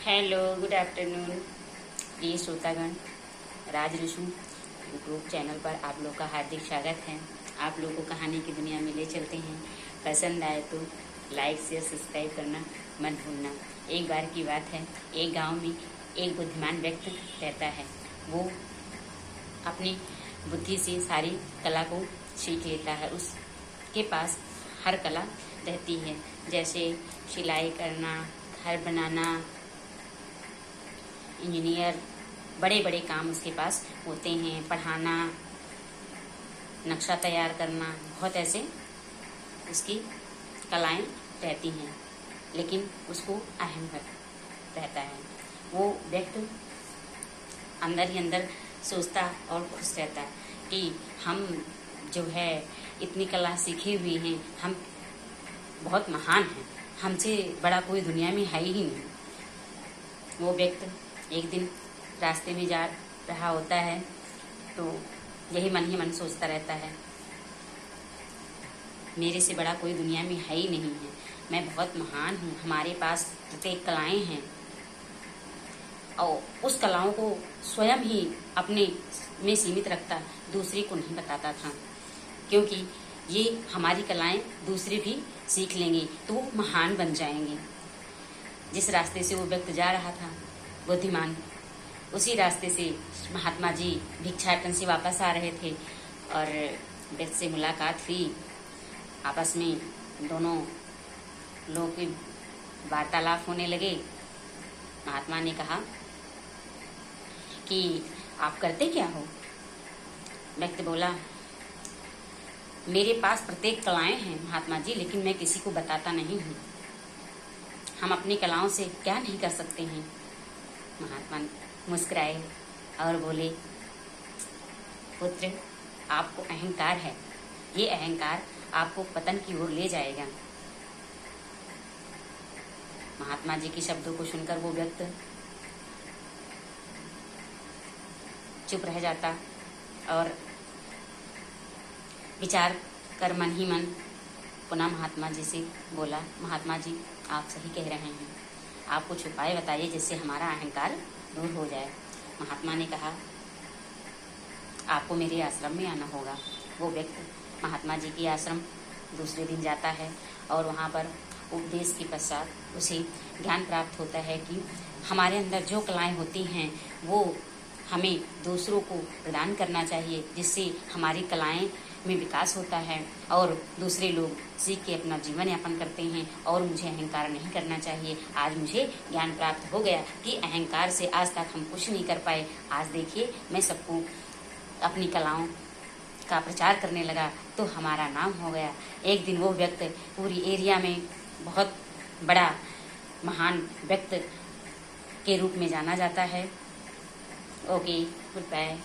Hello, good afternoon प्रिय श्रोतागण। राज Rishu YouTube channel पर आप लोग का हार्दिक स्वागत है। आप लोग को कहानी की दुनिया में ले चलते हैं। पसंद आए तो लाइक शेयर सब्सक्राइब करना मत भूलना। एक बार की बात है, एक गांव में एक बुद्धिमान व्यक्ति रहता है। वो अपनी बुद्धि से सारी कला को सीख लेता है। उसके पास हर कला रहती है, जैसे सिलाई करना, घर बनाना, इंजीनियर, बड़े बड़े काम उसके पास होते हैं। पढ़ाना, नक्शा तैयार करना, बहुत ऐसे उसकी कलाएं रहती हैं। लेकिन उसको अहंकार रहता है। वो व्यक्ति अंदर ही अंदर सोचता और खुश रहता है कि हम जो है इतनी कला सीखी हुई हैं, हम बहुत महान हैं, हमसे बड़ा कोई दुनिया में है ही नहीं। वो व्यक्ति एक दिन रास्ते में जा रहा होता है तो यही मन ही मन सोचता रहता है, मेरे से बड़ा कोई दुनिया में है ही नहीं है, मैं बहुत महान हूँ, हमारे पास प्रत्येक कलाएं हैं। और उस कलाओं को स्वयं ही अपने में सीमित रखता, दूसरे को नहीं बताता था, क्योंकि ये हमारी कलाएं दूसरे भी सीख लेंगे तो वो महान बन जाएंगे। जिस रास्ते से वो व्यक्ति जा रहा था बुद्धिमान, उसी रास्ते से महात्मा जी भिक्षाटन से वापस आ रहे थे और व्यक्ति से मुलाकात हुई। आपस में दोनों लोगों की वार्तालाप होने लगे। महात्मा ने कहा कि आप करते क्या हो? व्यक्ति बोला, मेरे पास प्रत्येक कलाएं हैं महात्मा जी, लेकिन मैं किसी को बताता नहीं हूँ। हम अपनी कलाओं से क्या नहीं कर सकते हैं? महात्मा मुस्कुराए और बोले, पुत्र, आपको अहंकार है, ये अहंकार आपको पतन की ओर ले जाएगा। महात्मा जी के शब्दों को सुनकर वो व्यक्ति चुप रह जाता और विचार कर मन ही मन पुनः महात्मा जी से बोला, महात्मा जी आप सही कह रहे हैं, आप कुछ उपाय बताइए जिससे हमारा अहंकार दूर हो जाए। महात्मा ने कहा, आपको मेरे आश्रम में आना होगा। वो व्यक्ति महात्मा जी के आश्रम दूसरे दिन जाता है और वहाँ पर उपदेश के पश्चात उसे ज्ञान प्राप्त होता है कि हमारे अंदर जो कलाएं होती हैं वो हमें दूसरों को प्रदान करना चाहिए, जिससे हमारी कलाएं में विकास होता है और दूसरे लोग सीख के अपना जीवन यापन करते हैं और मुझे अहंकार नहीं करना चाहिए। आज मुझे ज्ञान प्राप्त हो गया कि अहंकार से आज तक हम कुछ नहीं कर पाए। आज देखिए मैं सबको अपनी कलाओं का प्रचार करने लगा तो हमारा नाम हो गया। एक दिन वो व्यक्ति पूरी एरिया में बहुत बड़ा महान व्यक्ति के रूप में जाना जाता है। Okay, good bye.